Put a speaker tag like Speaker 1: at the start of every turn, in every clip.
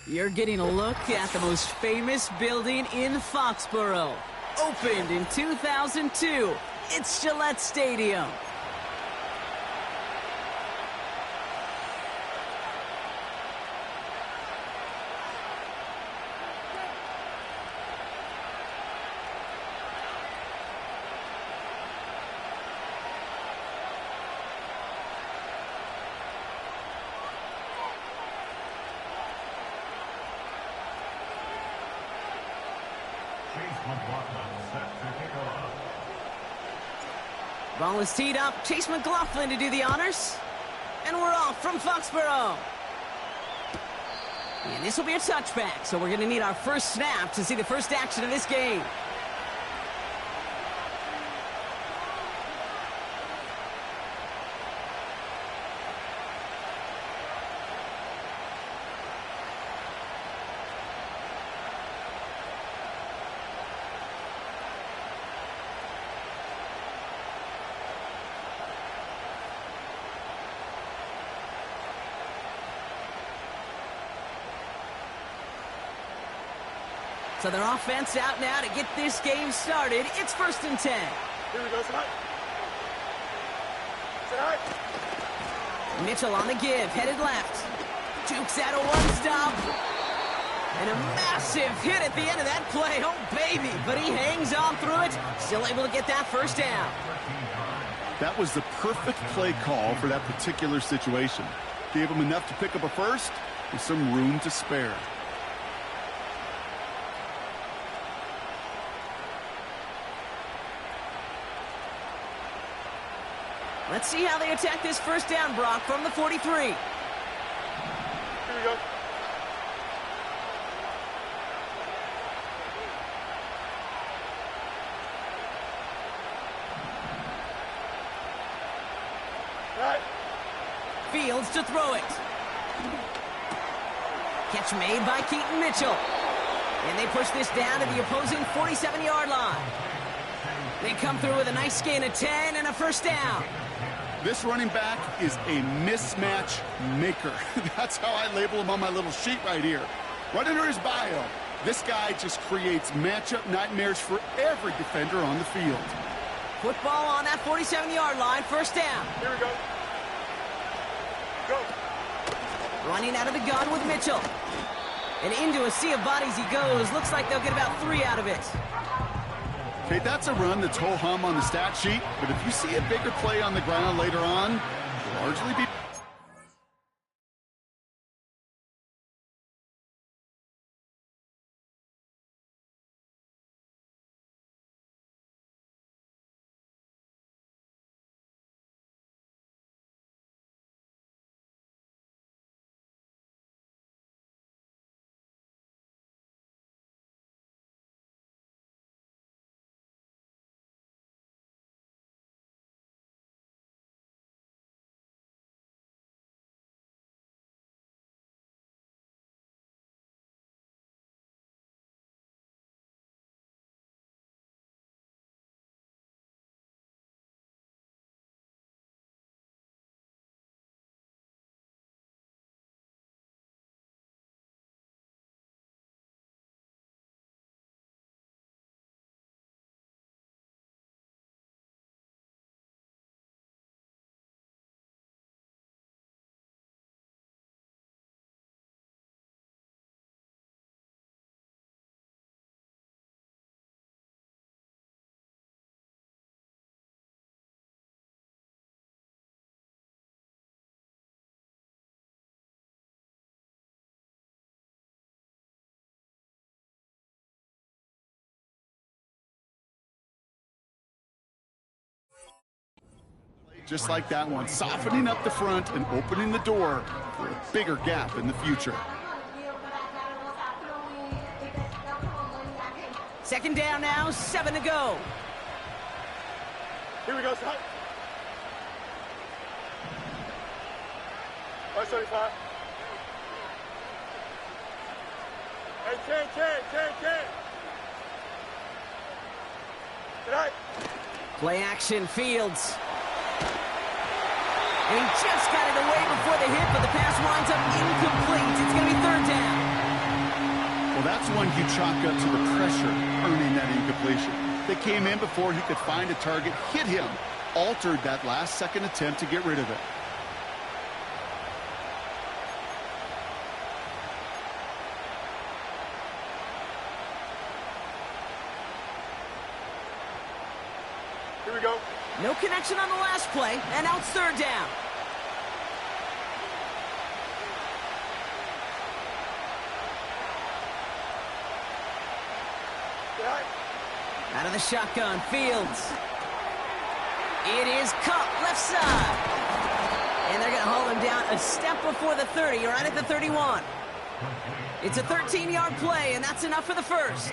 Speaker 1: You're getting a look at the most famous building in Foxborough. Opened in 2002, it's Gillette Stadium. Ball is teed up. Chase McLaughlin to do the honors. And we're off from Foxborough. And this will be a touchback, so we're going to need our first snap to see the first action of this game. So their offense out now to get this game started. It's 1st and 10.
Speaker 2: Here we go, tonight.
Speaker 1: Mitchell on the give, headed left. Jukes out a one-stop. And a massive hit at the end of that play. Oh, baby. But he hangs on through it. Still able to get that first down.
Speaker 3: That was the perfect play call for that particular situation. Gave him enough to pick up a first with some room to spare.
Speaker 1: Let's see how they attack this first down, Brock, from the 43.
Speaker 2: Here we go. Right.
Speaker 1: Fields to throw it. Catch made by Keaton Mitchell. And they push this down to the opposing 47-yard line. They come through with a nice gain of 10 and a first down.
Speaker 3: This running back is a mismatch maker. That's how I label him on my little sheet right here. Right under his bio, this guy just creates matchup nightmares for every defender on the field.
Speaker 1: Football on that 47-yard line, first down.
Speaker 2: Here we go. Go.
Speaker 1: Running out of the gun with Mitchell. And into a sea of bodies he goes. Looks like they'll get about 3 out of it.
Speaker 3: Okay, that's a run that's ho-hum on the stat sheet, but if you see a bigger play on the ground later on, it'll largely be... Just like that one, softening up the front and opening the door for a bigger gap in the future.
Speaker 1: Second down now, 7 to go.
Speaker 2: Here we go, son. 575. Hey, 10. Tonight.
Speaker 1: Play action, Fields. And he just got it away before the hit, but the pass winds up incomplete. It's going to be 3rd down.
Speaker 3: Well, that's one you chalk up to the pressure earning that incompletion. They came in before he could find a target, hit him, altered that last-second attempt to get rid of it.
Speaker 2: Here we go.
Speaker 1: No connection on the last play, and now it's third down.
Speaker 2: Right.
Speaker 1: Out of the shotgun, Fields. It is Cup, left side. And they're going to haul him down a step before the 30, right at the 31. It's a 13-yard play, and that's enough for the first.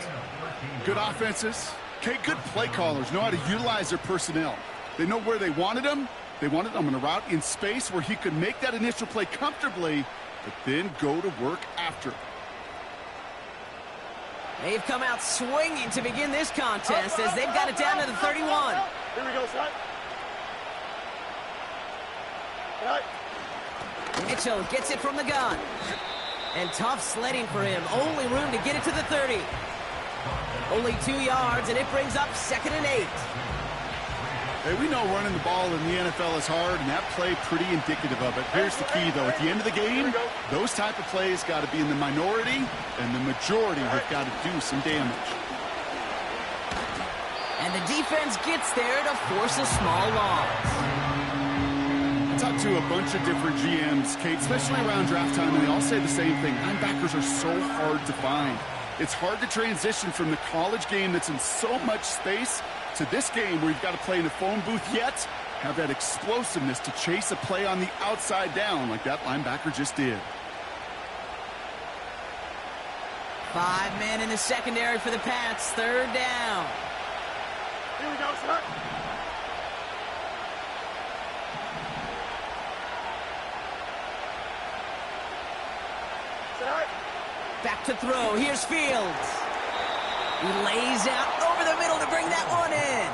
Speaker 3: Good offenses. Okay, good play callers know how to utilize their personnel. They know where they wanted him. They wanted him on a route in space where he could make that initial play comfortably, but then go to work after.
Speaker 1: They've come out swinging to begin this contest as they've got it down to the 31.
Speaker 2: Here we go, son. Right.
Speaker 1: Mitchell gets it from the gun. And tough sledding for him. Only room to get it to the 30. Only 2 yards, and it brings up 2nd and 8.
Speaker 3: Hey, we know running the ball in the NFL is hard, and that play pretty indicative of it. Here's the key, though. At the end of the game, those type of plays got to be in the minority, and the majority have got to do some damage.
Speaker 1: And the defense gets there to force a small loss.
Speaker 3: I talked to a bunch of different GMs, Kate, especially around draft time, and they all say the same thing. Linebackers are so hard to find. It's hard to transition from the college game that's in so much space to this game where you've got to play in a phone booth, yet have that explosiveness to chase a play on the outside down like that linebacker just did.
Speaker 1: 5 men in the secondary for the Pats. Third down.
Speaker 2: Here we go, son. Set.
Speaker 1: Back to throw. Here's Fields. He lays out over the middle to bring that one in.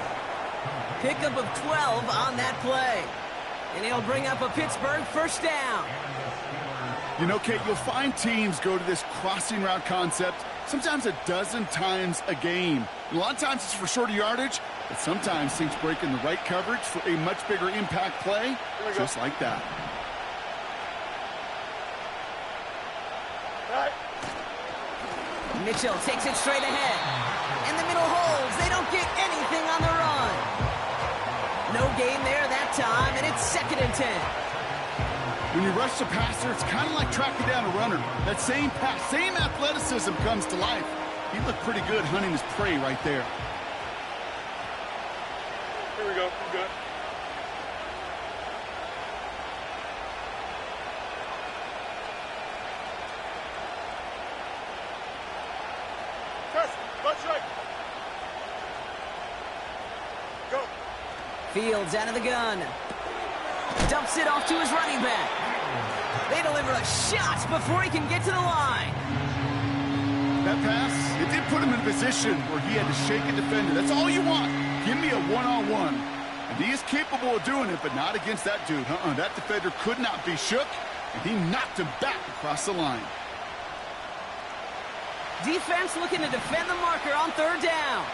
Speaker 1: Pickup of 12 on that play. And he'll bring up a Pittsburgh first down.
Speaker 3: You know, Kate, you'll find teams go to this crossing route concept sometimes a dozen times a game. And a lot of times it's for shorter yardage, but sometimes things break in the right coverage for a much bigger impact play, just like that.
Speaker 2: Right.
Speaker 1: Mitchell takes it straight ahead. And the middle holds. They don't get anything on the run. No gain there that time, and it's 2nd and 10.
Speaker 3: When you rush the passer, it's kind of like tracking down a runner. That same pass, same athleticism comes to life. He looked pretty good hunting his prey right there.
Speaker 2: Here we go. We're good. Press. Left right. Go.
Speaker 1: Fields out of the gun. Dumps it off to his running back. They deliver a shot before he can get to the line.
Speaker 3: That pass, it did put him in a position where he had to shake a defender. That's all you want. Give me a one-on-one. And he is capable of doing it, but not against that dude. That defender could not be shook, and he knocked him back across the line.
Speaker 1: Defense looking to defend the marker on third down.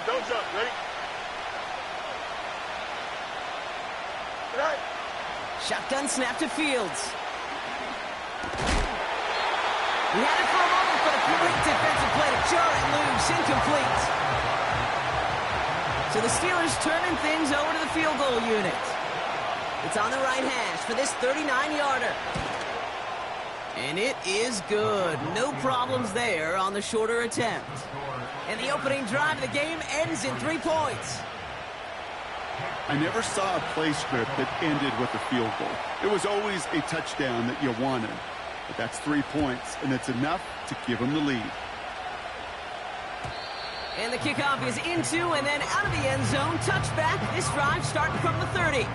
Speaker 2: Don't jump. Ready? Right.
Speaker 1: Shotgun snap to Fields. He had it for a moment, but a great defensive play to jar it loose. Incomplete. So the Steelers turning things over to the field goal unit. It's on the right hash for this 39-yarder. And it is good. No problems there on the shorter attempt. And the opening drive of the game ends in 3 points.
Speaker 3: I never saw a play script that ended with a field goal. It was always a touchdown that you wanted. But that's 3 points, and it's enough to give them the lead.
Speaker 1: And the kickoff is into and then out of the end zone. Touchback. This drive starting from the 30.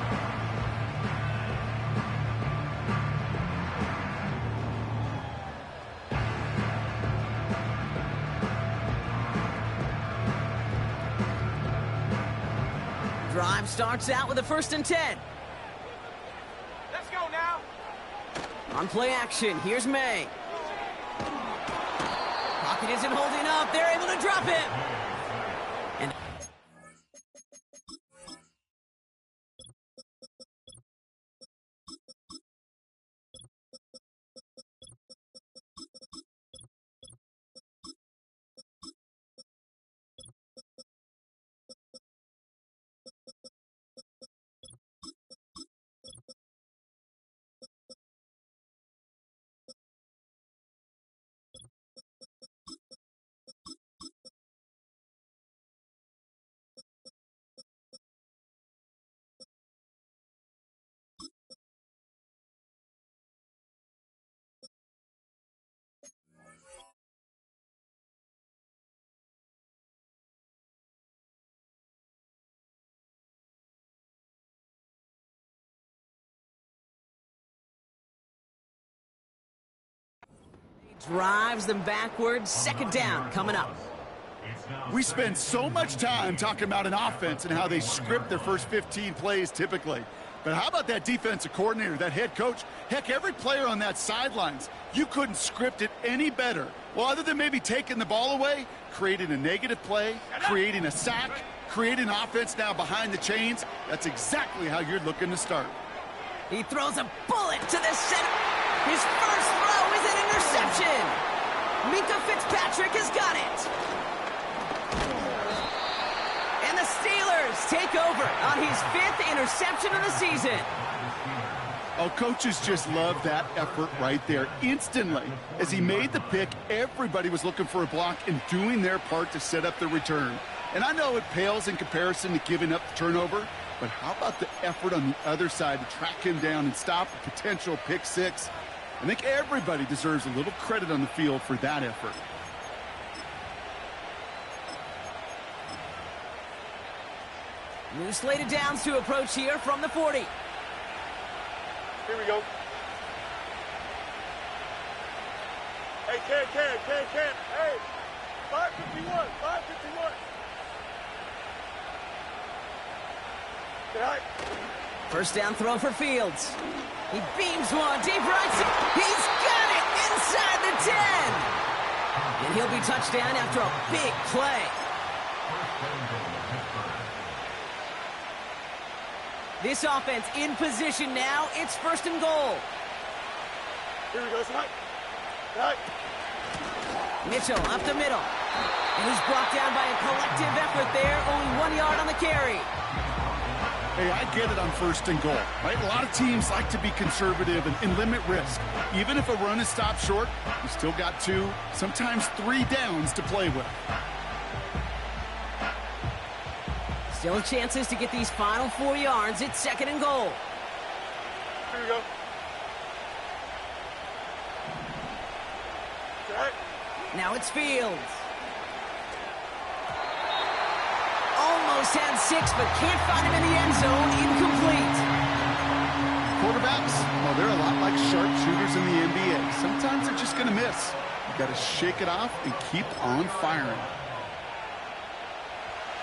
Speaker 1: Drive starts out with a 1st and 10.
Speaker 2: Let's go now.
Speaker 1: On play action, here's May. Lead isn't holding up. They're able to drop him. And drives them backwards. Second down coming up.
Speaker 3: We spend so much time talking about an offense and how they script their first 15 plays typically. But how about that defensive coordinator, that head coach? Heck, every player on that sidelines, you couldn't script it any better. Well, other than maybe taking the ball away, creating a negative play, creating a sack, creating offense now behind the chains. That's exactly how you're looking to start.
Speaker 1: He throws a bullet to the center. His first throw is an interception. Minka Fitzpatrick has got it. And the Steelers take over on his 5th interception of the season.
Speaker 3: Oh, coaches just love that effort right there. Instantly, as he made the pick, everybody was looking for a block and doing their part to set up the return. And I know it pales in comparison to giving up the turnover, but how about the effort on the other side to track him down and stop a potential pick six? I think everybody deserves a little credit on the field for that effort.
Speaker 1: New slated downs to approach here from the 40.
Speaker 2: Here we go. Hey, Ken. Hey, 551. Good night.
Speaker 1: First down throw for Fields. He beams one deep right. He's got it inside the 10. And he'll be touchdown after a big play. This offense in position now. It's 1st and goal.
Speaker 2: Here we go, tonight.
Speaker 1: Mitchell up the middle. And he's brought down by a collective effort there. Only 1 yard on the carry.
Speaker 3: Hey, I get it on 1st and goal, right? A lot of teams like to be conservative and limit risk. Even if a run is stopped short, you still got 2, sometimes 3 downs to play with.
Speaker 1: Still chances to get these final 4 yards. It's 2nd and goal.
Speaker 2: Here we go. Right.
Speaker 1: Now it's Fields. Almost had 6, but can't find him in the end zone. Incomplete.
Speaker 3: Quarterbacks, well, they're a lot like sharpshooters in the NBA. Sometimes they're just going to miss. You got to shake it off and keep on firing.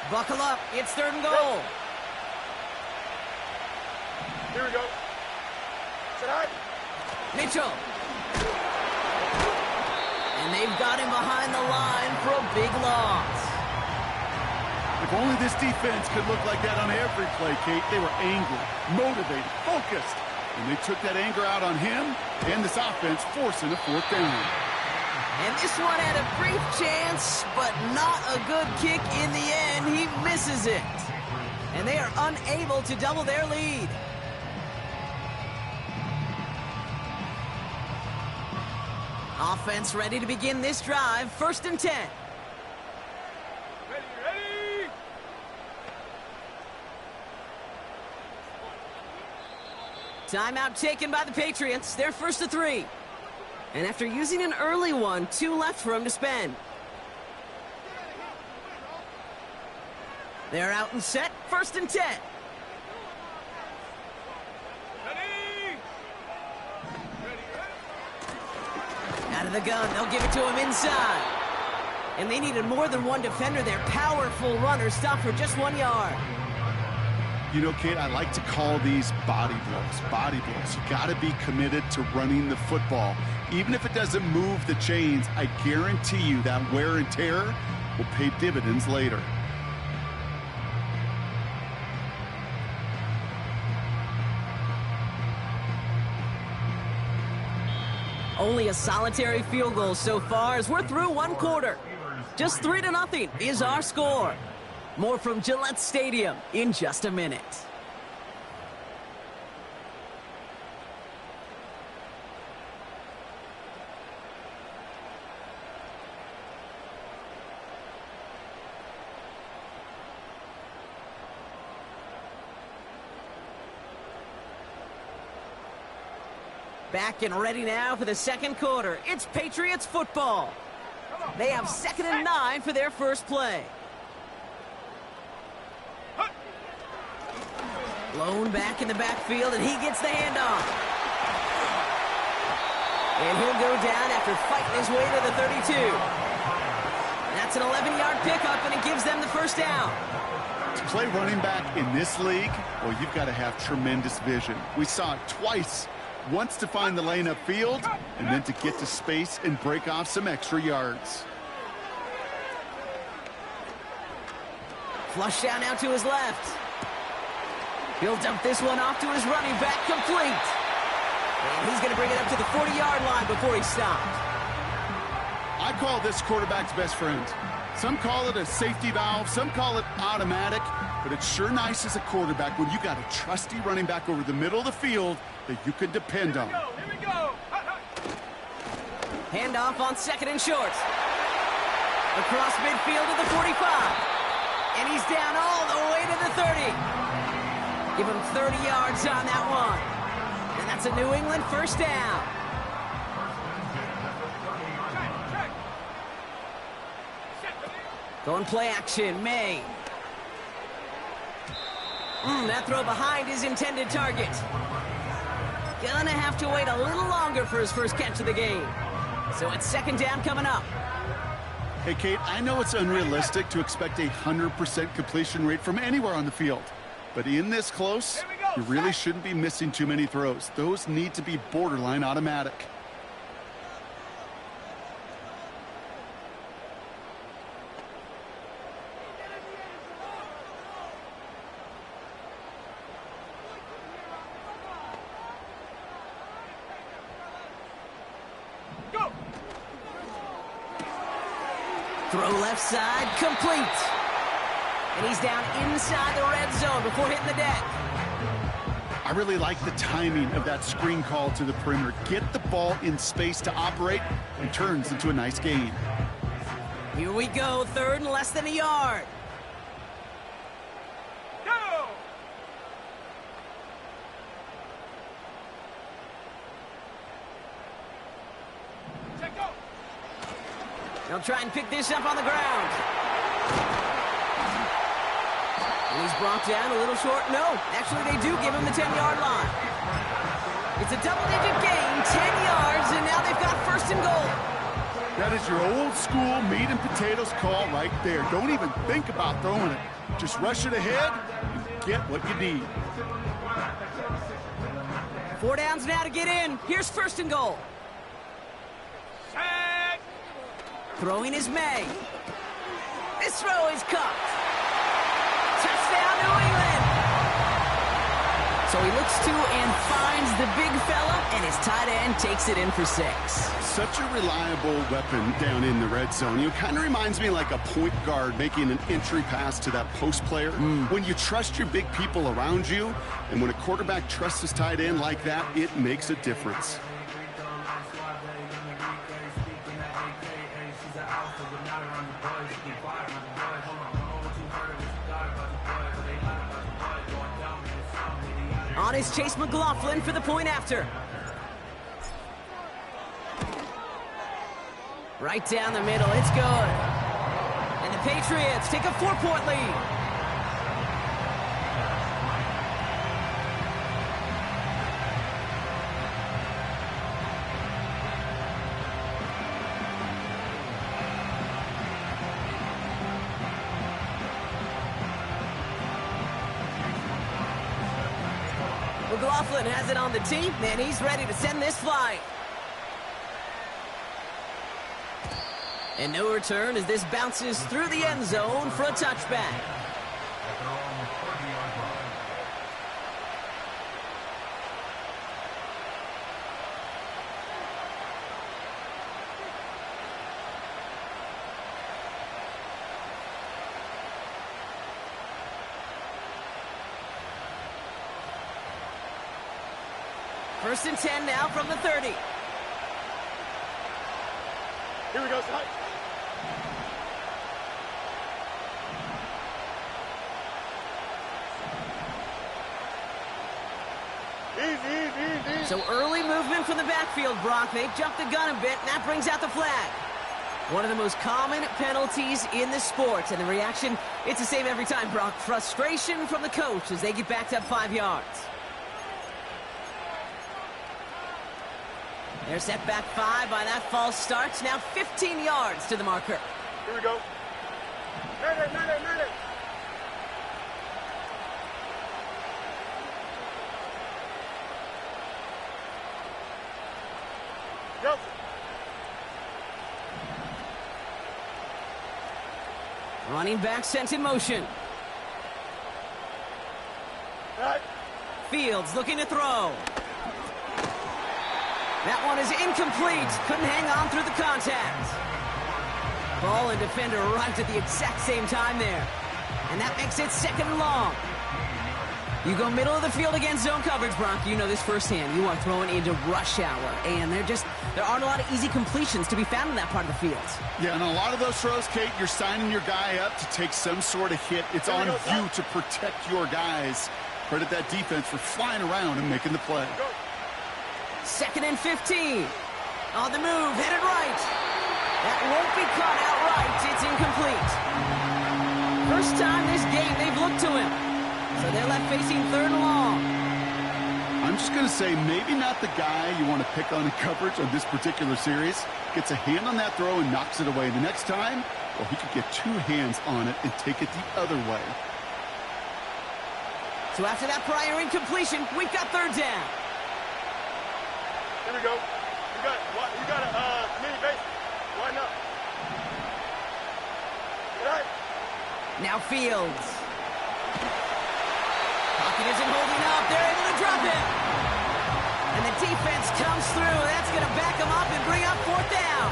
Speaker 1: Buckle up. It's 3rd and goal.
Speaker 2: Here we go. Tonight.
Speaker 1: Mitchell. And they've got him behind the line for a big loss.
Speaker 3: If only this defense could look like that on every play, Kate. They were angry, motivated, focused. And they took that anger out on him and this offense, forcing a 4th down.
Speaker 1: And this one had a brief chance, but not a good kick in the end. He misses it. And they are unable to double their lead. Offense ready to begin this drive. 1st and 10.
Speaker 2: Ready.
Speaker 1: Timeout taken by the Patriots. They're 1st and 3. And after using an early one, 2 left for him to spend. They're out and set. 1st and 10. Out of the gun. They'll give it to him inside. And they needed more than one defender. Their powerful runner stopped for just 1 yard.
Speaker 3: You know, Kate, I like to call these body blows. Body blows. You got to be committed to running the football. Even if it doesn't move the chains, I guarantee you that wear and tear will pay dividends later.
Speaker 1: Only a solitary field goal so far as we're through one quarter. Just 3-0 is our score. More from Gillette Stadium in just a minute. Back and ready now for the second quarter. It's Patriots football. They have 2nd and 9 for their first play. Blown back in the backfield, and he gets the handoff. And he'll go down after fighting his way to the 32. That's an 11-yard pickup, and it gives them the first down.
Speaker 3: To play running back in this league, well, you've got to have tremendous vision. We saw it twice. Once to find the lane upfield, and then to get to space and break off some extra yards.
Speaker 1: Flush down now to his left. He'll dump this one off to his running back, complete. And he's going to bring it up to the 40-yard line before he stopped.
Speaker 3: I call this quarterback's best friend. Some call it a safety valve, some call it automatic, but it's sure nice as a quarterback when you got a trusty running back over the middle of the field that you can depend on.
Speaker 2: Here we go.
Speaker 1: Handoff on 2nd and short. Across midfield to the 45. And he's down all the way to the 30. Give him 30 yards on that one. And that's a New England first down. Going play action, May. That throw behind his intended target. Gonna have to wait a little longer for his first catch of the game. So it's 2nd down coming up.
Speaker 3: Hey, Kate, I know it's unrealistic to expect a 100% completion rate from anywhere on the field. But in this close, you really shouldn't be missing too many throws. Those need to be borderline automatic.
Speaker 1: Throw left side, complete. And he's down inside the red zone before hitting the deck.
Speaker 3: I really like the timing of that screen call to the perimeter. Get the ball in space to operate and turns into a nice gain.
Speaker 1: Here we go, 3rd and less than a yard.
Speaker 2: Go! Check go!
Speaker 1: They'll try and pick this up on the ground. And he's brought down a little short. No, actually they do give him the 10-yard line. It's a double-digit gain, 10 yards, and now they've got 1st and goal.
Speaker 3: That is your old school meat and potatoes call right there. Don't even think about throwing it. Just rush it ahead and get what you need.
Speaker 1: 4 downs now to get in. Here's 1st and goal.
Speaker 2: Set!
Speaker 1: Throwing is May. This throw is caught. Touchdown, New England. So he looks to and finds the big fella, and his tight end takes it in for 6.
Speaker 3: Such a reliable weapon down in the red zone. You know, kind of reminds me like a point guard making an entry pass to that post player. When you trust your big people around you, and when a quarterback trusts his tight end like that, it makes a difference.
Speaker 1: On is Chase McLaughlin for the point after. Right down the middle, it's good. And the Patriots take a 4-point lead. McLaughlin has it on the tee, and he's ready to send this flying. And no return as this bounces through the end zone for a touchback. First and 10 now from the 30.
Speaker 2: Here we go, Scott. Easy.
Speaker 1: So early movement from the backfield, Brock. They jumped the gun a bit, and that brings out the flag. One of the most common penalties in the sport, and the reaction, it's the same every time, Brock. Frustration from the coach as they get backed up 5 yards. They're set back 5 by that false start. Now 15 yards to the marker.
Speaker 2: Here we go. Minute. Go.
Speaker 1: Running back sent in motion.
Speaker 2: Right.
Speaker 1: Fields looking to throw. That one is incomplete. Couldn't hang on through the contact. Ball and defender arrived at the exact same time there. And that makes it second and long. You go middle of the field against zone coverage, Brock. You know this firsthand. You are throwing into rush hour. And there aren't a lot of easy completions to be found in that part of the field.
Speaker 3: Yeah, and a lot of those throws, Kate, you're signing your guy up to take some sort of hit. It's on you to protect your guys. Credit that defense for flying around and making the play.
Speaker 2: Go.
Speaker 1: Second and 15. On the move, headed right. That won't be caught outright. It's incomplete. First time this game they've looked to him. So they're left facing third and long.
Speaker 3: I'm just going to say maybe not the guy you want to pick on in coverage on this particular series. Gets a hand on that throw and knocks it away. The next time, well, he could get 2 hands on it and take it the other way.
Speaker 1: So after that prior incompletion, we've got third down.
Speaker 2: Here we go. You got a mini base. Line up. Right.
Speaker 1: Now Fields. Pocket isn't holding up. They're able to drop him. And the defense comes through. That's going to back him up and bring up fourth down.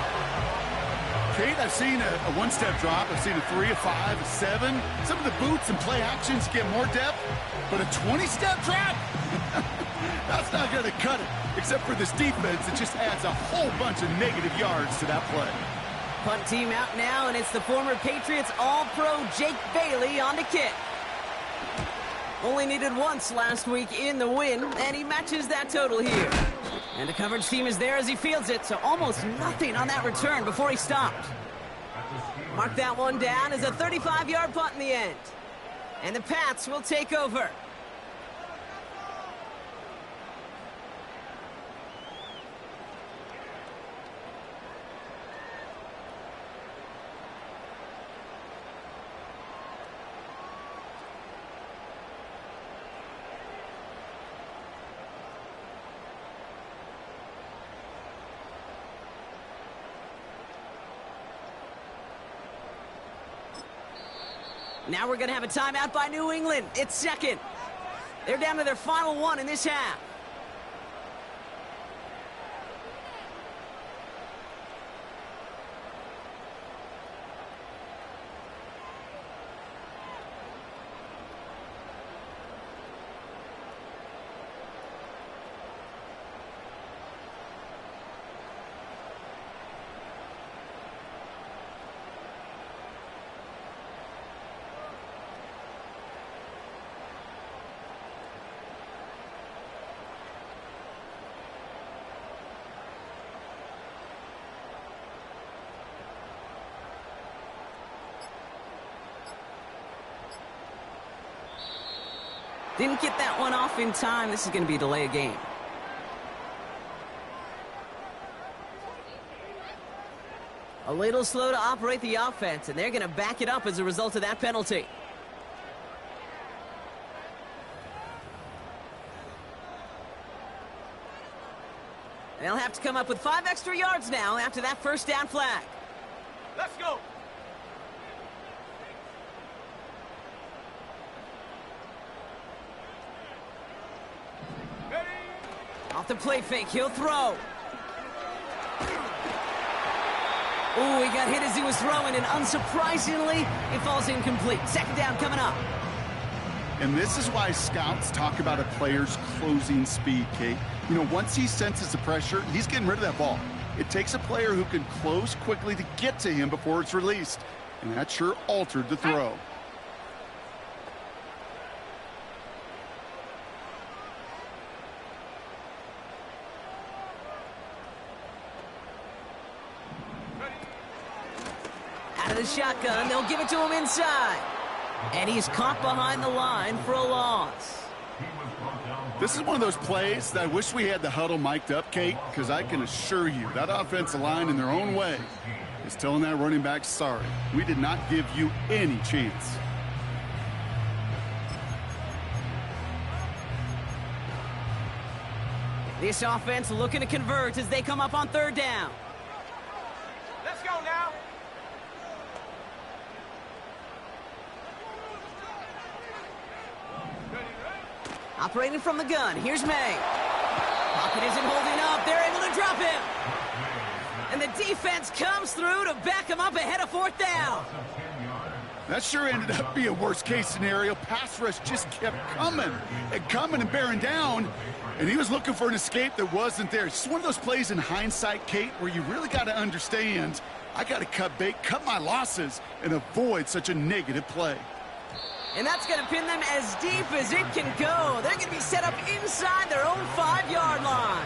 Speaker 3: Kate, I've seen a one-step drop. I've seen a 3, a 5, a 7. Some of the boots and play actions get more depth. But a 20-step drop? That's not going to cut it. Except for this defense, it just adds a whole bunch of negative yards to that play.
Speaker 1: Punt team out now, and it's the former Patriots All-Pro Jake Bailey on the kick. Only needed once last week in the win, and he matches that total here. And the coverage team is there as he fields it, so almost nothing on that return before he stopped. Mark that one down as a 35-yard punt in the end. And the Pats will take over. Now we're going to have a timeout by New England. It's second. They're down to their final one in this half. Didn't get that one off in time. This is going to be a delay of game. A little slow to operate the offense, and they're going to back it up as a result of that penalty. They'll have to come up with 5 extra yards now after that first down flag.
Speaker 2: Let's go. Ready?
Speaker 1: Off the play fake, he'll throw. Ooh, he got hit as he was throwing, and unsurprisingly, it falls incomplete. Second down coming up.
Speaker 3: And this is why scouts talk about a player's closing speed, Kate. You know, once he senses the pressure, he's getting rid of that ball. It takes a player who can close quickly to get to him before it's released. And that sure altered the throw.
Speaker 1: Out of the shotgun, they'll give it to him inside. And he's caught behind the line for a loss.
Speaker 3: This is one of those plays that I wish we had the huddle mic'd up, Kate, because I can assure you that offensive line in their own way is telling that running back, sorry, we did not give you any chance.
Speaker 1: This offense looking to convert as they come up on third down.
Speaker 2: Let's go now.
Speaker 1: Operating from the gun, here's May. Pocket isn't holding up, they're able to drop him. And the defense comes through to back him up ahead of fourth down.
Speaker 3: That sure ended up being a worst-case scenario. Pass rush just kept coming and bearing down, and he was looking for an escape that wasn't there. It's just one of those plays in hindsight, Kate, where you really got to understand, I got to cut bait, cut my losses, and avoid such a negative play.
Speaker 1: And that's going to pin them as deep as it can go. They're going to be set up inside their own 5-yard line.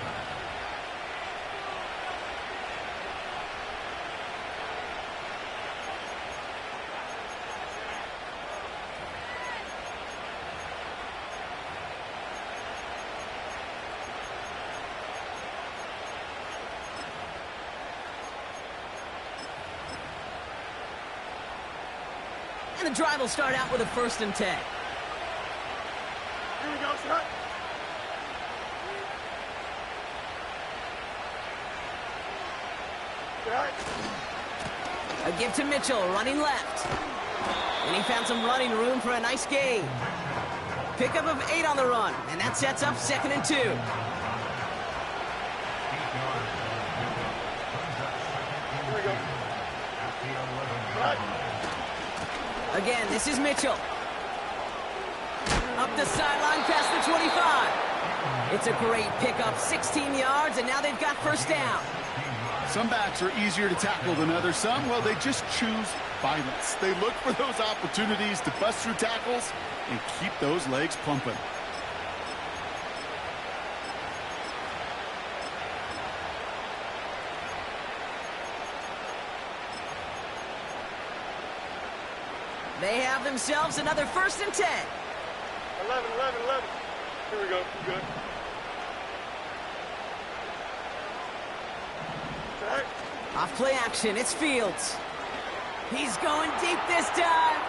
Speaker 1: And the drive will start out with a 1st and 10.
Speaker 2: Here we go, sir.
Speaker 1: A give to Mitchell, running left. And he found some running room for a nice gain. Pickup of 8 on the run, and that sets up 2nd and 2.
Speaker 2: Here we go. Right.
Speaker 1: Again, this is Mitchell. Up the sideline past the 25. It's a great pickup, 16 yards, and now they've got 1st down.
Speaker 3: Some backs are easier to tackle than others. Some, well, they just choose violence. They look for those opportunities to bust through tackles and keep those legs pumping.
Speaker 1: They have themselves another 1st and 10.
Speaker 2: 11. Here we go. Good. Right.
Speaker 1: Off play action, it's Fields. He's going deep this time.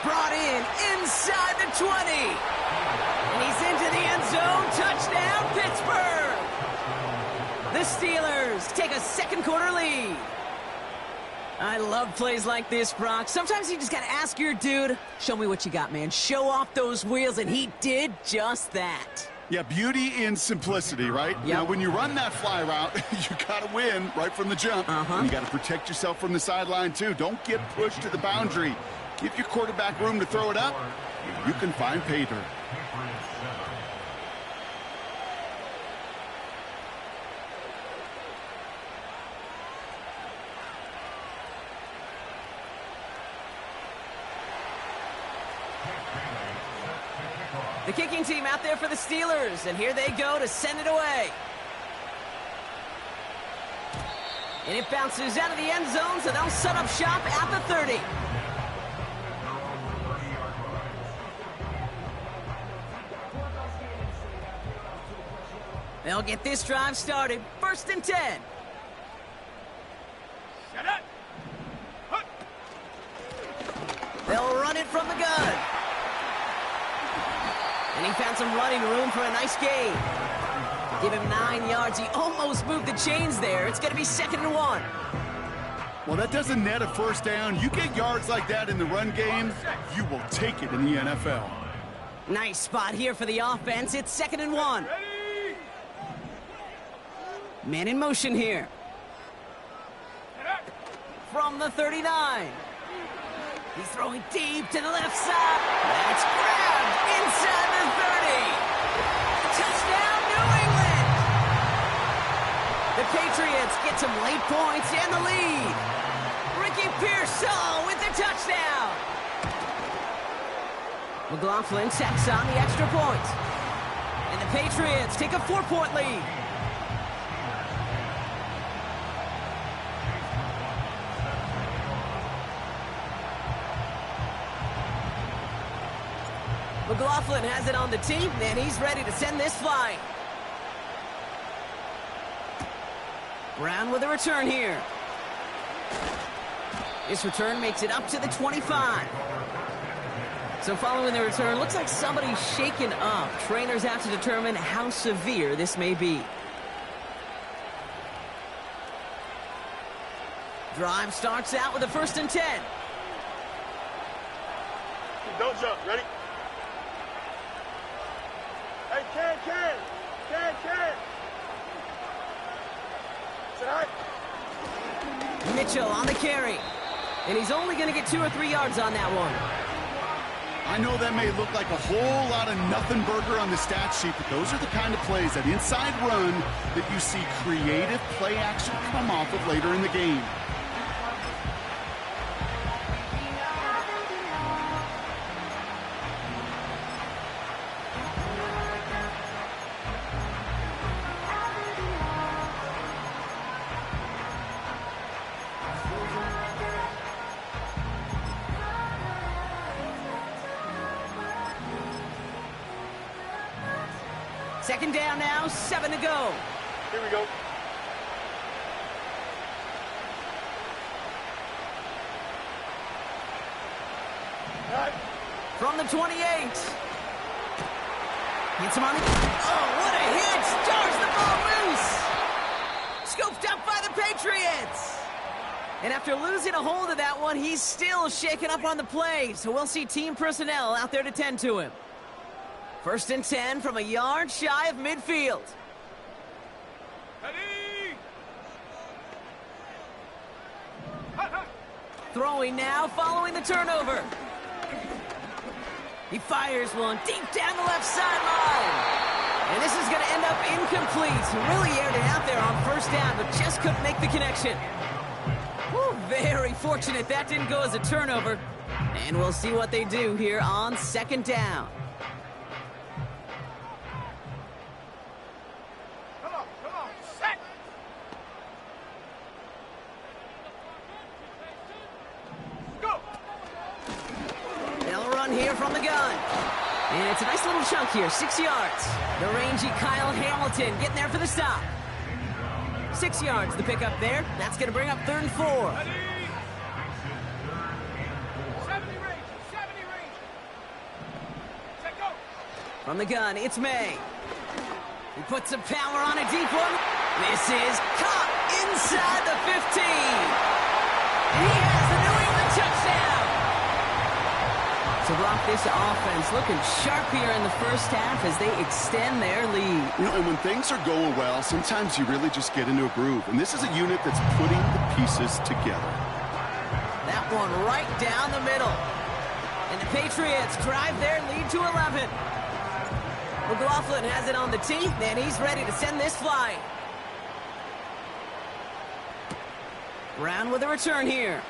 Speaker 1: Brought in inside the 20. And he's into the end zone. Touchdown, Pittsburgh. The Steelers take a 2nd quarter lead. I love plays like this, Brock. Sometimes you just got to ask your dude, show me what you got, man. Show off those wheels, and he did just that.
Speaker 3: Yeah, beauty in simplicity, right?
Speaker 1: Yep.
Speaker 3: Now, when you run that fly route, you got to win right from the jump. And you got to protect yourself from the sideline, too. Don't get pushed to the boundary. Give your quarterback room to throw it up. You can find pay dirt.
Speaker 1: The kicking team out there for the Steelers, and here they go to send it away. And it bounces out of the end zone, so they'll set up shop at the 30. They'll get this drive started. 1st and 10.
Speaker 2: Shut up. Huh.
Speaker 1: They'll run it from the gun. And he found some running room for a nice gain. Give him 9 yards. He almost moved the chains there. It's going to be 2nd and 1.
Speaker 3: Well, that doesn't net a first down. You get yards like that in the run game, you will take it in the NFL.
Speaker 1: Nice spot here for the offense. It's 2nd and 1. Man in motion here. From the 39. He's throwing deep to the left side. That's grabbed inside the 30. Touchdown, New England! The Patriots get some late points and the lead. Ricky Pearsall with the touchdown. McLaughlin tacks on the extra point. And the Patriots take a 4-point lead. McLaughlin has it on the team, and he's ready to send this flying. Brown with a return here. This return makes it up to the 25. So following the return, looks like somebody's shaken up. Trainers have to determine how severe this may be. Drive starts out with a 1st and 10.
Speaker 2: Don't jump. Ready? Hey, Ken. It's all right.
Speaker 1: Mitchell on the carry. And he's only going to get 2 or 3 yards on that one.
Speaker 3: I know that may look like a whole lot of nothing burger on the stat sheet, but those are the kind of plays, that inside run, that you see creative play action come off of later in the game.
Speaker 1: Second down now, 7 to go.
Speaker 2: Here we go. All right.
Speaker 1: From the 28. Gets him on the... Oh, what a hit! Stars the ball loose! Scooped up by the Patriots! And after losing a hold of that one, he's still shaken up on the play. So we'll see team personnel out there to tend to him. 1st and 10 from a yard shy of midfield.
Speaker 2: Ready?
Speaker 1: Throwing now, following the turnover. He fires one deep down the left sideline. And this is going to end up incomplete. Really aired it out there on 1st down, but just couldn't make the connection. Whew, very fortunate that didn't go as a turnover. And we'll see what they do here on 2nd down.
Speaker 2: Come on, set. Go.
Speaker 1: They'll run here from the gun. And it's a nice little chunk here, 6 yards. The rangy Kyle Hamilton getting there for the stop. 6 yards, the pickup there. That's going to bring up 3rd and 4.
Speaker 2: Ready? 70 range. Set, go.
Speaker 1: From the gun, it's May. He puts some power on a deep one. This is caught inside the 15. He has the New England touchdown. To block this offense, looking sharp here in the 1st half as they extend their lead.
Speaker 3: You know, and when things are going well, sometimes you really just get into a groove. And this is a unit that's putting the pieces together.
Speaker 1: That one right down the middle. And the Patriots drive their lead to 11. McLaughlin has it on the tee, and he's ready to send this flying. Brown with a return here.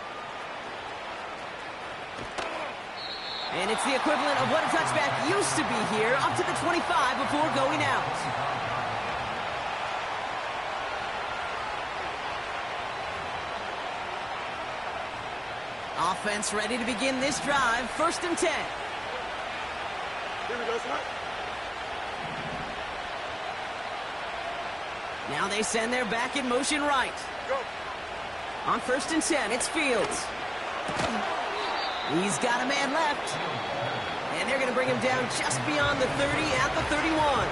Speaker 1: And it's the equivalent of what a touchback used to be here, up to the 25 before going out. Offense ready to begin this drive, 1st and 10.
Speaker 2: Here we go, son.
Speaker 1: Now they send their back in motion right.
Speaker 2: Go.
Speaker 1: On 1st and 10, it's Fields. He's got a man left. And they're going to bring him down just beyond the 30 at the 31.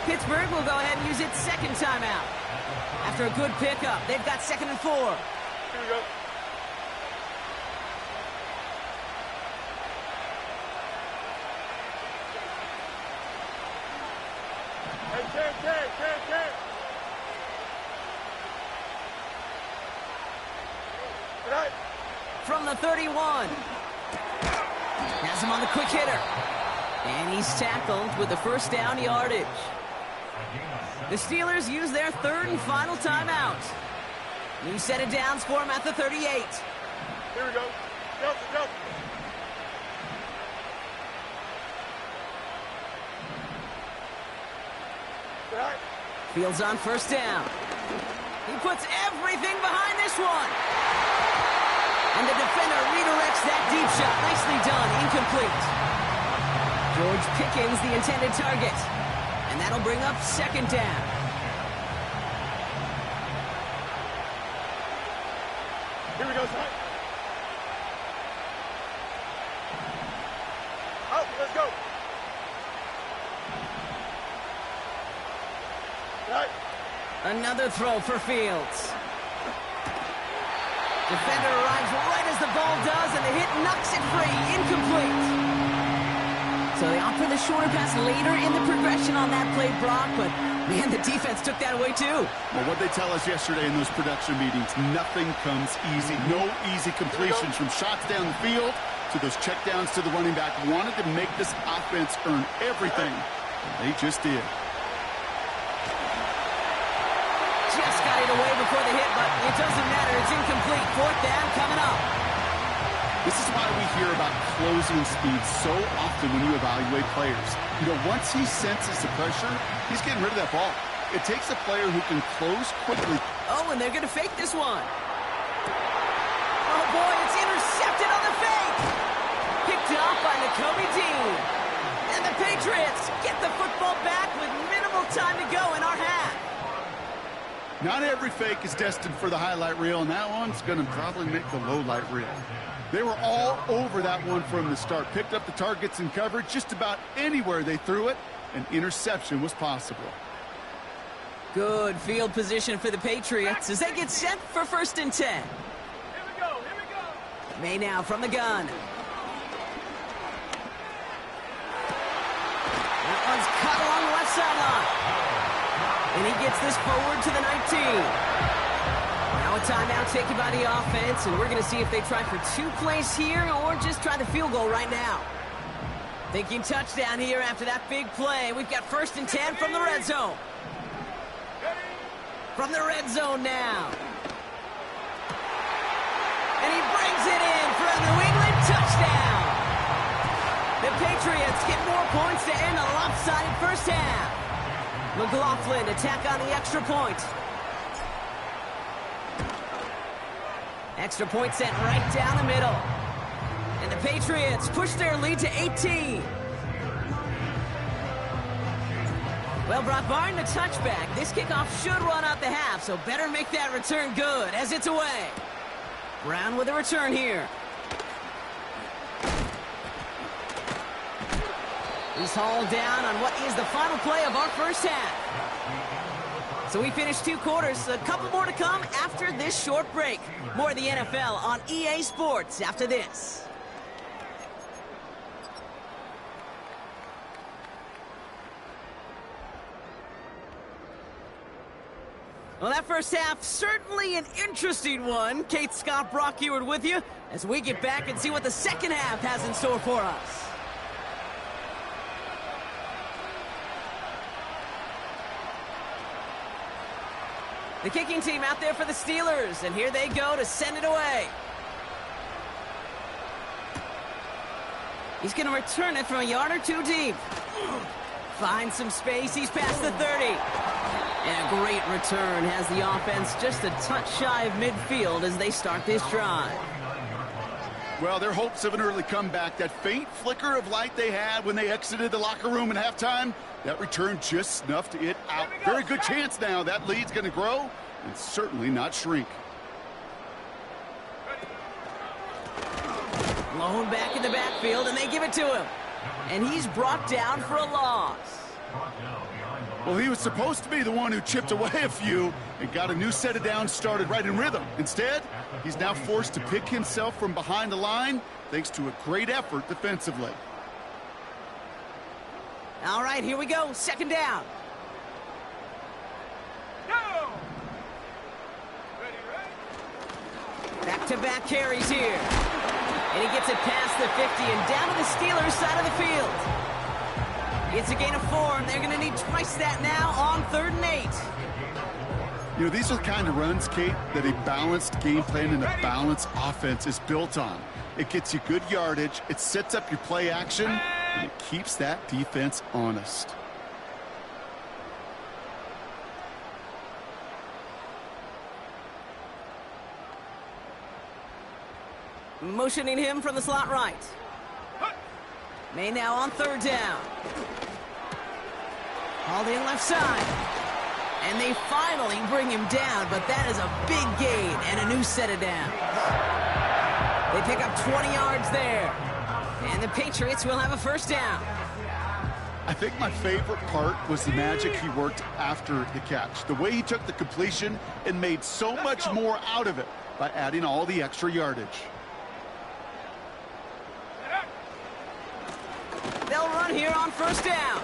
Speaker 1: Pittsburgh will go ahead and use its second timeout. After a good pickup, they've got 2nd and 4.
Speaker 2: Here we go. Hey, Ken. Right.
Speaker 1: From the 31. Has him on the quick hitter. And he's tackled with the first down yardage. The Steelers use their 3rd and final timeout. New set of downs for him at the 38.
Speaker 2: Here we go. Go. Right.
Speaker 1: Fields on first down. He puts everything behind this one. And the defender redirects that deep shot. Nicely done. Incomplete. George Pickens, the intended target. And that'll bring up 2nd down.
Speaker 2: Here we go, son. Out, let's go. Right.
Speaker 1: Another throw for Fields. Defender arrives right as the ball does, and the hit knocks it free. Incomplete. So they opt for the shorter pass later in the progression on that play, Brock, but man, the defense took that away too.
Speaker 3: Well, what they tell us yesterday in those production meetings, nothing comes easy. No easy completions from shots down the field to those checkdowns to the running back. Wanted to make this offense earn everything. They just did.
Speaker 1: Just got it away before the hit, but it doesn't matter. It's incomplete. 4th down coming up.
Speaker 3: This is why we hear about closing speed so often when you evaluate players. You know, once he senses the pressure, he's getting rid of that ball. It takes a player who can close quickly.
Speaker 1: Oh, and they're going to fake this one. Oh, boy, it's intercepted on the fake. Picked up by Nakobe Dean. And the Patriots get the football back with minimal time to go in our half.
Speaker 3: Not every fake is destined for the highlight reel, and that one's going to probably make the low light reel. They were all over that one from the start. Picked up the targets and coverage just about anywhere they threw it. An interception was possible.
Speaker 1: Good field position for the Patriots as they get set for 1st and 10.
Speaker 2: Here we go.
Speaker 1: May now from the gun. That one's cut along the left sideline. And he gets this forward to the 19. Now a timeout taken by the offense, and we're going to see if they try for 2 plays here or just try the field goal right now. Thinking touchdown here after that big play. We've got 1st and 10 from the red zone. From the red zone now. And he brings it in for a New England touchdown. The Patriots get more points to end a lopsided first half. McLaughlin attack on the extra point. Extra point sent right down the middle. And the Patriots push their lead to 18. Well, Brock, barring the touchback, this kickoff should run out the half, so better make that return good as it's away. Brown with a return here. He's hauled down on what is the final play of our first half. So we finished 2 quarters, a couple more to come after this short break. More of the NFL on EA Sports after this. Well, that first half, certainly an interesting one. Kate Scott, Brock Eward with you as we get back and see what the second half has in store for us. The kicking team out there for the Steelers, and here they go to send it away. He's going to return it from a yard or 2 deep. Finds some space, he's past the 30. And a great return has the offense just a touch shy of midfield as they start this drive.
Speaker 3: Well, their hopes of an early comeback, that faint flicker of light they had when they exited the locker room at halftime, that return just snuffed it out. Very good chance now that lead's going to grow and certainly not shrink.
Speaker 1: Blown back in the backfield, and they give it to him. And he's brought down for a loss.
Speaker 3: Well, he was supposed to be the one who chipped away a few and got a new set of downs started right in rhythm. Instead, he's now forced to pick himself from behind the line thanks to a great effort defensively.
Speaker 1: All right, here we go. Second down.
Speaker 2: Go!
Speaker 1: Back-to-back carries here. And he gets it past the 50 and down to the Steelers' side of the field. It's a gain of 4, and they're going to need twice that now on 3rd and 8.
Speaker 3: You know, these are the kind of runs, Kate, that a balanced game plan and a balanced offense is built on. It gets you good yardage, it sets up your play action, and it keeps that defense honest.
Speaker 1: Motioning him from the slot right. May now on 3rd down. Hauled in left side. And they finally bring him down, but that is a big gain and a new set of downs. They pick up 20 yards there. And the Patriots will have a 1st down.
Speaker 3: I think my favorite part was the magic he worked after the catch. The way he took the completion and made so much more out of it by adding all the extra yardage.
Speaker 1: They'll run here on 1st down.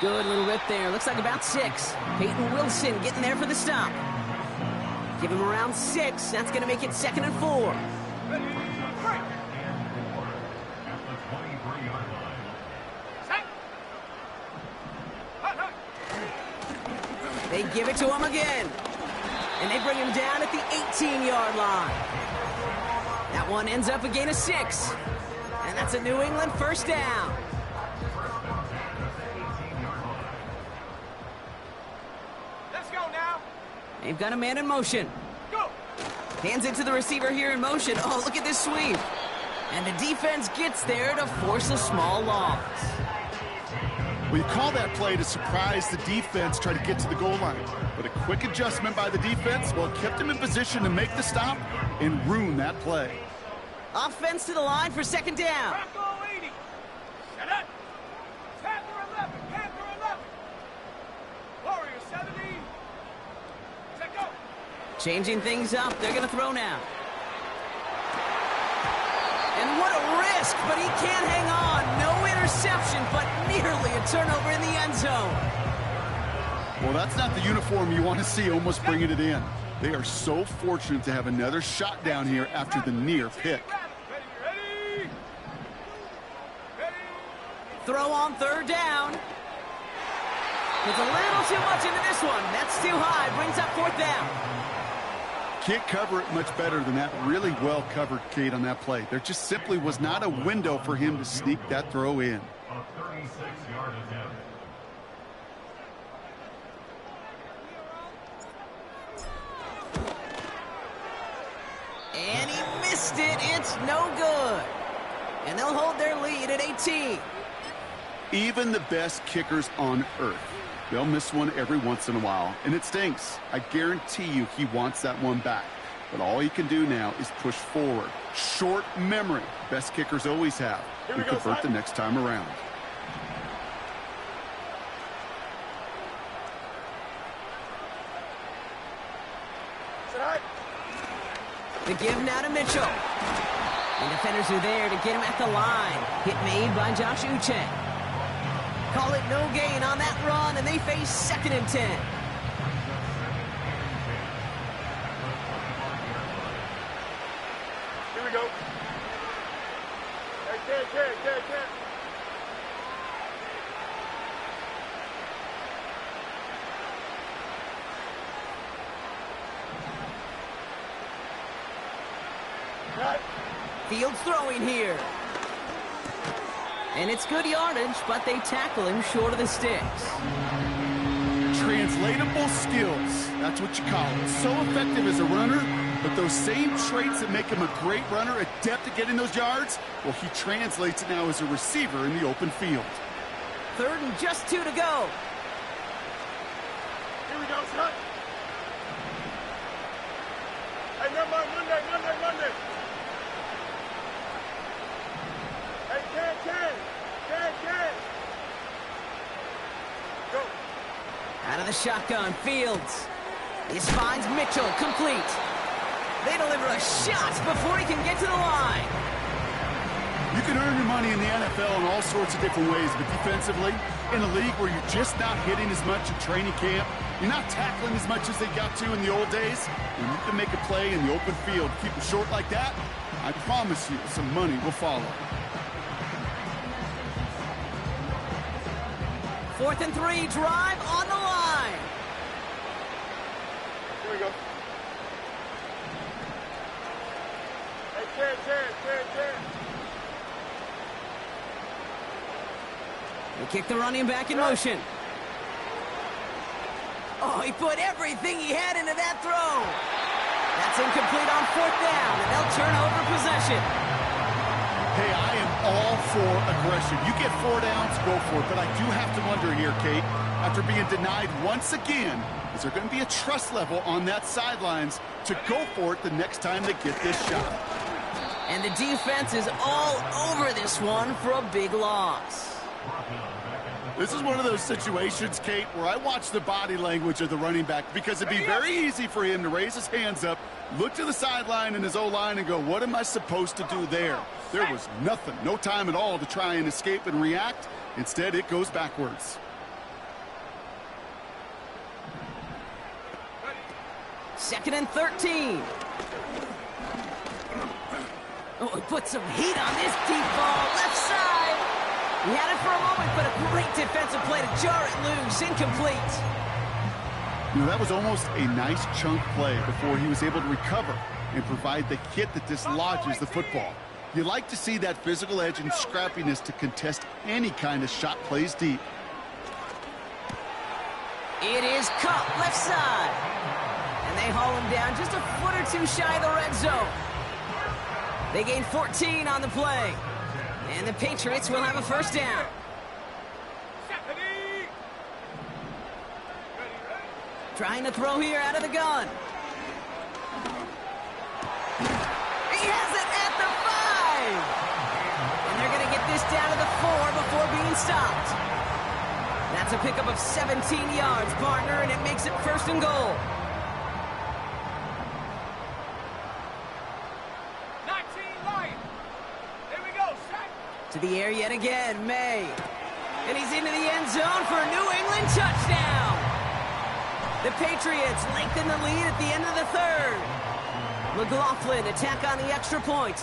Speaker 1: Good little rip there. Looks like about 6. Peyton Wilson getting there for the stop. Give him around 6. That's going to make it 2nd and 4. They give it to him again. And they bring him down at the 18-yard line. That one ends up a gain of 6. And that's a New England 1st down.
Speaker 2: Let's go now.
Speaker 1: They've got a man in motion.
Speaker 2: Go.
Speaker 1: Hands it to the receiver here in motion. Oh, look at this sweep. And the defense gets there to force a small loss.
Speaker 3: Well, you call that play to surprise the defense, try to get to the goal line. But a quick adjustment by the defense, well, it kept him in position to make the stop and ruin that play.
Speaker 1: Offense to the line for 2nd down.
Speaker 2: Bronco 80. Set up. Panther 11. Panther 11. Warrior 70. Set go.
Speaker 1: Changing things up. They're going to throw now. And what a risk, but he can't hang on. No interception, but nearly a turnover in the end zone.
Speaker 3: Well, that's not the uniform you want to see almost bringing it in. They are so fortunate to have another shot down here after the near pick.
Speaker 2: Ready.
Speaker 1: Throw on 3rd down. It's a little too much into this one. That's too high. Brings up 4th down.
Speaker 3: Can't cover it much better than that. Really well covered, Kate, on that play. There just simply was not a window for him to sneak that throw in.
Speaker 4: A 36-yard attempt.
Speaker 1: And he missed it. It's no good. And they'll hold their lead at 18.
Speaker 3: Even the best kickers on earth, they'll miss one every once in a while, and it stinks. I guarantee you he wants that one back. But all he can do now is push forward. Short memory. Best kickers always have. And convert the next time around.
Speaker 1: The give now to Mitchell. The defenders are there to get him at the line. Hit made by Josh Uche. Call it no gain on that run, and they face 2nd and 10.
Speaker 2: Here we go. Hey, Ken.
Speaker 1: Fields throwing here. And it's good yardage, but they tackle him short of the sticks.
Speaker 3: Translatable skills. That's what you call it. So effective as a runner, but those same traits that make him a great runner, adept at getting those yards, well, he translates it now as a receiver in the open field.
Speaker 1: 3rd and just 2 to go.
Speaker 2: Here we go, son. Hey, Monday. Hey, Ken. Go.
Speaker 1: the shotgun. Fields. This finds Mitchell, complete. They deliver a shot before he can get to the line.
Speaker 3: You can earn your money in the NFL in all sorts of different ways, but defensively, in a league where you're just not hitting as much in training camp, you're not tackling as much as they got to in the old days, and you can make a play in the open field, keep it short like that, I promise you some money will follow.
Speaker 1: 4th and 3, drive on the line.
Speaker 2: Here we go. Hey, Terry.
Speaker 1: They kick the running back in motion. Oh, he put everything he had into that throw. That's incomplete on 4th down, and they'll turn over possession.
Speaker 3: Hey, I am all for aggression. You get 4 downs, go for it. But I do have to wonder here, Kate, after being denied once again, is there going to be a trust level on that sidelines to go for it the next time they get this shot?
Speaker 1: And the defense is all over this one for a big loss.
Speaker 3: This is one of those situations, Kate, where I watch the body language of the running back because it'd be very easy for him to raise his hands up, look to the sideline and his O-line and go, what am I supposed to do there? There was nothing, no time at all to try and escape and react. Instead, it goes backwards.
Speaker 1: Second and 13. Oh, he put some heat on this deep ball, left side. He had it for a moment, but a great defensive play to jar it loose, incomplete.
Speaker 3: You know, that was almost a nice chunk play before he was able to recover and provide the hit that dislodges the football. You like to see that physical edge and scrappiness to contest any kind of shot plays deep.
Speaker 1: It is Cup, left side. And they haul him down just a foot or two shy of the red zone. They gain 14 on the play. And the Patriots will have a first down. Trying to throw here out of the gun. He has it at the 5. And they're going to get this down to the 4 before being stopped. That's a pickup of 17 yards, partner, and it makes it 1st and goal.
Speaker 2: 19 line. Here we go, set.
Speaker 1: To the air yet again, May. And he's into the end zone for a New England touchdown. The Patriots lengthen the lead at the end of the 3rd. McLaughlin attack on the extra point.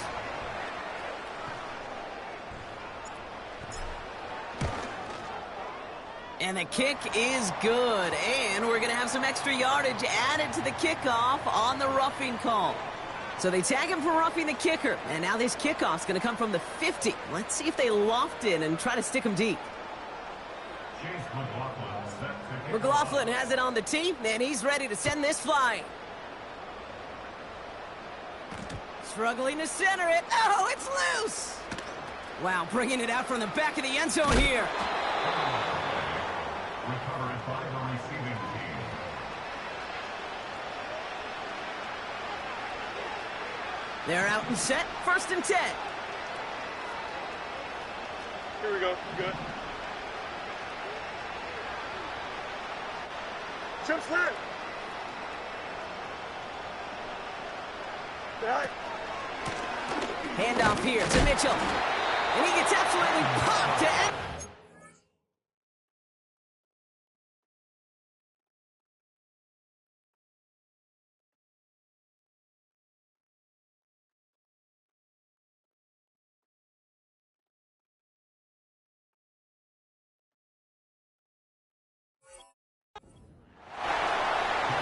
Speaker 1: And the kick is good. And we're going to have some extra yardage added to the kickoff on the roughing call. So they tag him for roughing the kicker. And now this kickoff's going to come from the 50. Let's see if they loft in and try to stick him deep. McLaughlin has it on the tee, and he's ready to send this flying. Struggling to center it. Oh, it's loose! Wow, bringing it out from the back of the end zone here.
Speaker 4: Recovered by the receiving team.
Speaker 1: They're out and set. 1st and 10.
Speaker 2: Here we go. Good. Chip slant. Back.
Speaker 1: Handoff here to Mitchell. And he gets absolutely popped to end.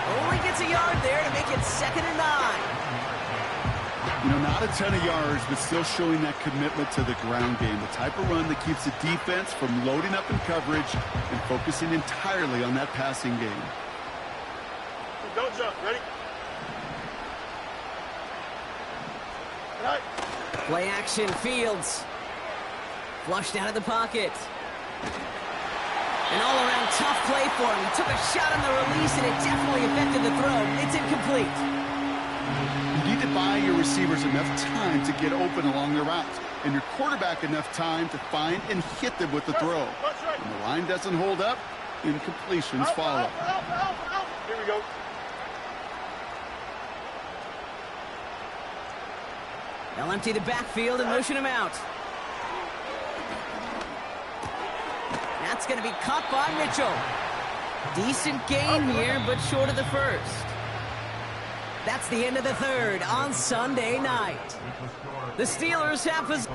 Speaker 1: Only gets a yard there to make it 2nd and 9.
Speaker 3: You know, not a ton of yards, but still showing that commitment to the ground game. The type of run that keeps the defense from loading up in coverage and focusing entirely on that passing game.
Speaker 2: Don't jump. Ready? Right.
Speaker 1: Play action, Fields. Flushed out of the pocket. An all-around tough play for him. He took a shot on the release, and it definitely affected the throw. It's incomplete.
Speaker 3: You need to buy your receivers enough time to get open along their routes, and your quarterback enough time to find and hit them with the throw. When the line doesn't hold up, Incompletions follow.
Speaker 2: Here we go.
Speaker 1: They'll empty the backfield and motion him out. That's going to be caught by Mitchell. Decent gain here, but short of the first. That's the end of the third on Sunday night. The Steelers have possession.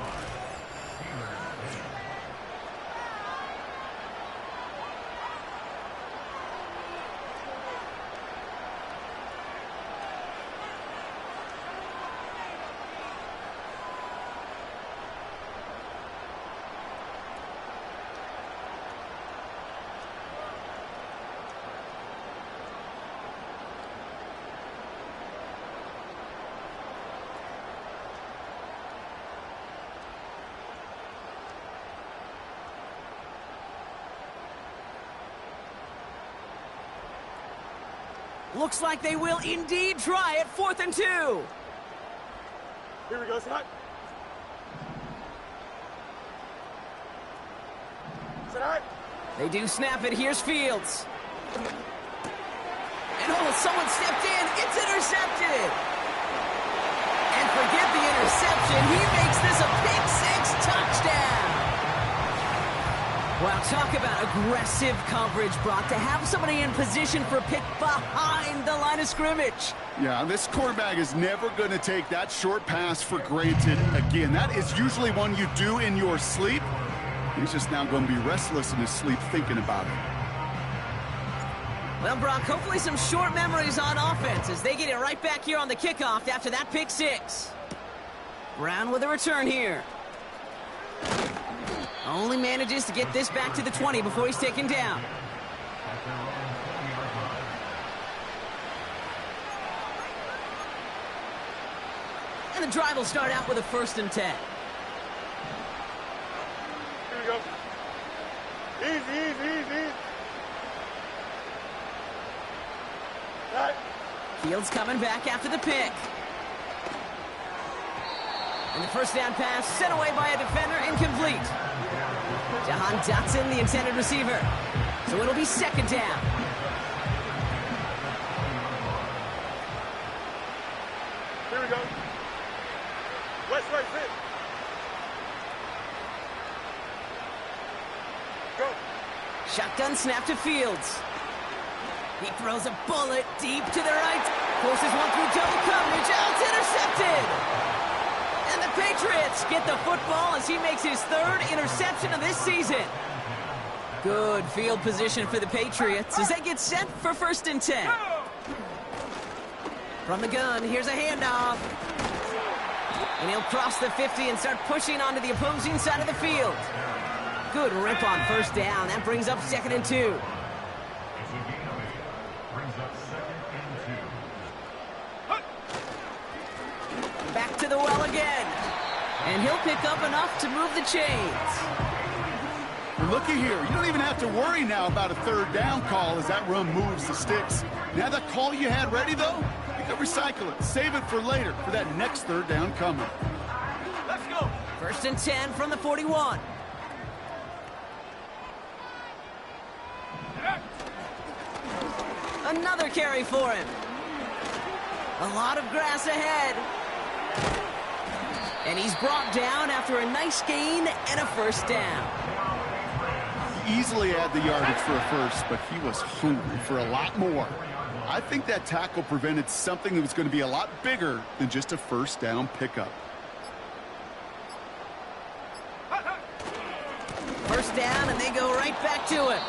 Speaker 1: Looks like they will indeed try it. 4th and 2.
Speaker 2: Here we go, Scott. Is that all right?
Speaker 1: They do snap it. Here's Fields. And oh, someone stepped in. It's intercepted. And forget the interception. He makes this a pick-6 touchdown. Wow, talk about aggressive coverage, Brock, to have somebody in position for a pick behind the line of scrimmage.
Speaker 3: Yeah, this quarterback is never going to take that short pass for granted again. That is usually one you do in your sleep. He's just now going to be restless in his sleep thinking about it.
Speaker 1: Well, Brock, hopefully some short memories on offense as they get it right back here on the kickoff after that pick-6. Brown with a return here. Only manages to get this back to the 20 before he's taken down. And the drive will start out with a 1st and 10.
Speaker 2: Here we go. Easy. All right.
Speaker 1: Fields coming back after the pick. And the first down pass sent away by a defender, incomplete. Jahan Dotson, the intended receiver. So it'll be 2nd down.
Speaker 2: Here we go. West, sit. Go.
Speaker 1: Shotgun snap to Fields. He throws a bullet deep to the right. Forces one through double coverage. Oh, it's intercepted. And the Patriots get the football as he makes his 3rd interception of this season. Good field position for the Patriots as they get set for 1st and 10. From the gun, here's a handoff. And he'll cross the 50 and start pushing onto the opposing side of the field. Good rip on 1st down. That brings up 2nd and 2. Back to the well again. And he'll pick up enough to move the chains.
Speaker 3: Looky here. You don't even have to worry now about a 3rd down call as that run moves the sticks. Now that call you had ready, though, you can recycle it. Save it for later for that next 3rd down coming.
Speaker 2: Let's go.
Speaker 1: 1st and 10 from the 41. Another carry for him. A lot of grass ahead. And he's brought down after a nice gain and a 1st down.
Speaker 3: He easily had the yardage for a 1st, but he was hungry for a lot more. I think that tackle prevented something that was going to be a lot bigger than just a 1st down pickup.
Speaker 1: 1st down, and they go right back to it.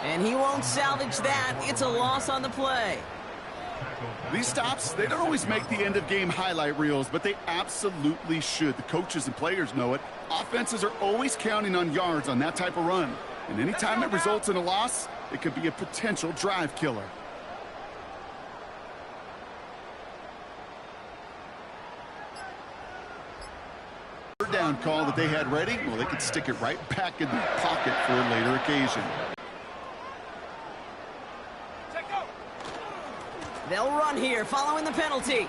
Speaker 1: And he won't salvage that. It's a loss on the play.
Speaker 3: These stops, they don't always make the end-of-game highlight reels, but they absolutely should. The coaches and players know it. Offenses are always counting on yards on that type of run. And anytime it results in a loss, it could be a potential drive killer. Third down call that they had ready, well, they could stick it right back in the pocket for a later occasion.
Speaker 1: They'll run here following the penalty.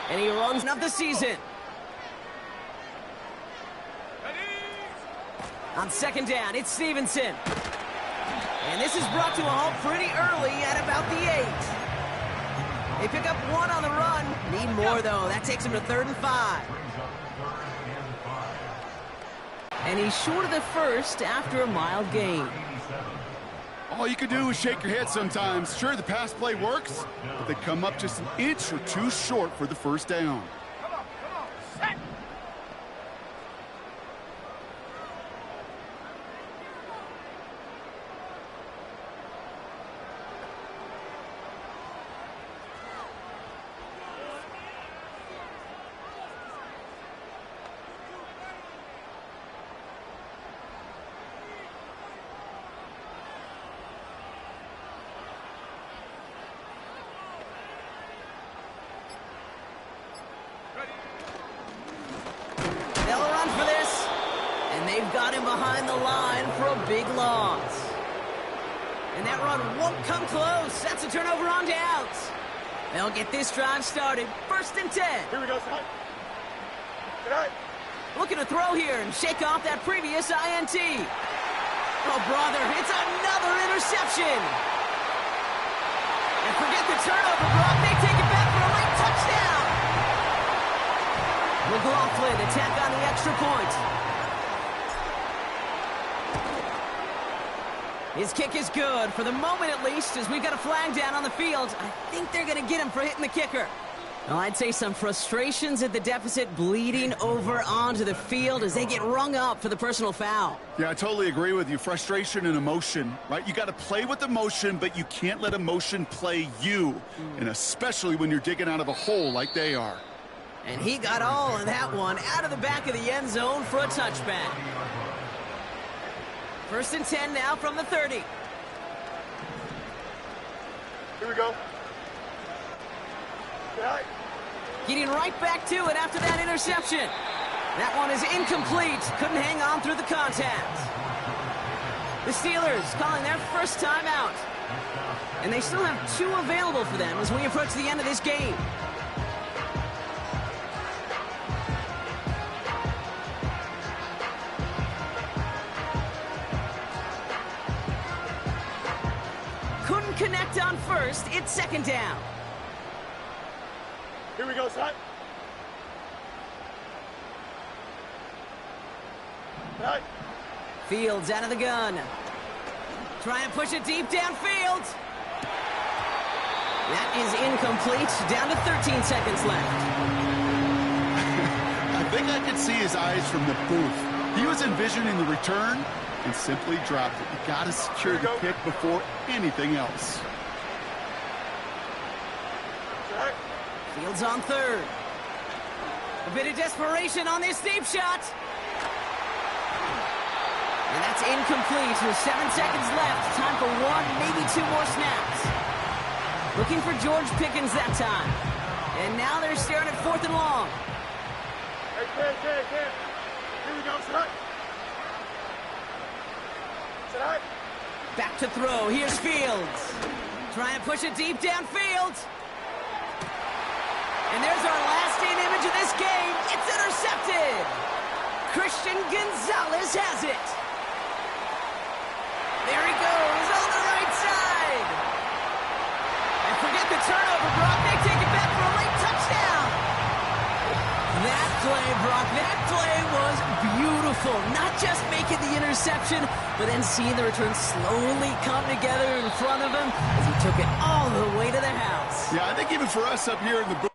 Speaker 1: And he runs of the season. On second down, it's Stevenson. And this is brought to a halt pretty early at about the 8. They pick up 1 on the run. Need more, though. That takes him to 3rd and 5. And he's short of the first after a mild gain.
Speaker 3: All you can do is shake your head sometimes. Sure, the pass play works, but they come up just an inch or two short for the first down.
Speaker 1: Got him behind the line for a big loss. And that run won't come close. That's a turnover on downs. They'll get this drive started. 1st and 10.
Speaker 2: Here we go, son. Good.
Speaker 1: Looking to throw here and shake off that previous INT. Oh, brother, it's another interception. And forget the turnover, Brock. They take it back for a late touchdown. McLaughlin attack on the extra point. His kick is good, for the moment at least, as we've got a flag down on the field. I think they're going to get him for hitting the kicker. Well, I'd say some frustrations at the deficit bleeding over onto the field as they get rung up for the personal foul.
Speaker 3: Yeah, I totally agree with you. Frustration and emotion, right? You got to play with emotion, but you can't let emotion play you, and especially when you're digging out of a hole like they are.
Speaker 1: And he got all of that one out of the back of the end zone for a touchback. 1st and 10 now from the 30.
Speaker 2: Here we go. Good.
Speaker 1: Getting right back to it after that interception. That one is incomplete. Couldn't hang on through the contact. The Steelers calling their first time out. And they still have 2 available for them as we approach the end of this game. Couldn't connect on first. It's 2nd down.
Speaker 2: Here we go, son. Right.
Speaker 1: Fields out of the gun. Trying to push it deep downfield. That is incomplete. Down to 13 seconds left.
Speaker 3: I think I could see his eyes from the booth. He was envisioning the return and simply dropped it. You got to secure the kick before anything else.
Speaker 2: Right.
Speaker 1: Fields on 3rd. A bit of desperation on this deep shot. And that's incomplete with 7 seconds left. Time for 1, maybe 2 more snaps. Looking for George Pickens that time. And now they're staring at 4th and long.
Speaker 2: Hey, Ken. Here we go, son.
Speaker 1: Back to throw. Here's Fields. Trying to push it deep downfield. And there's our lasting image of this game. It's intercepted. Christian Gonzalez has it. There he goes on the right side. And forget the turnover, Brock. They take it back for a late touchdown. That play, Brock, that play was beautiful. Not just making the interception, but then seeing the return slowly come together in front of him as he took it all the way to the house.
Speaker 3: Yeah, I think even for us up here in the booth,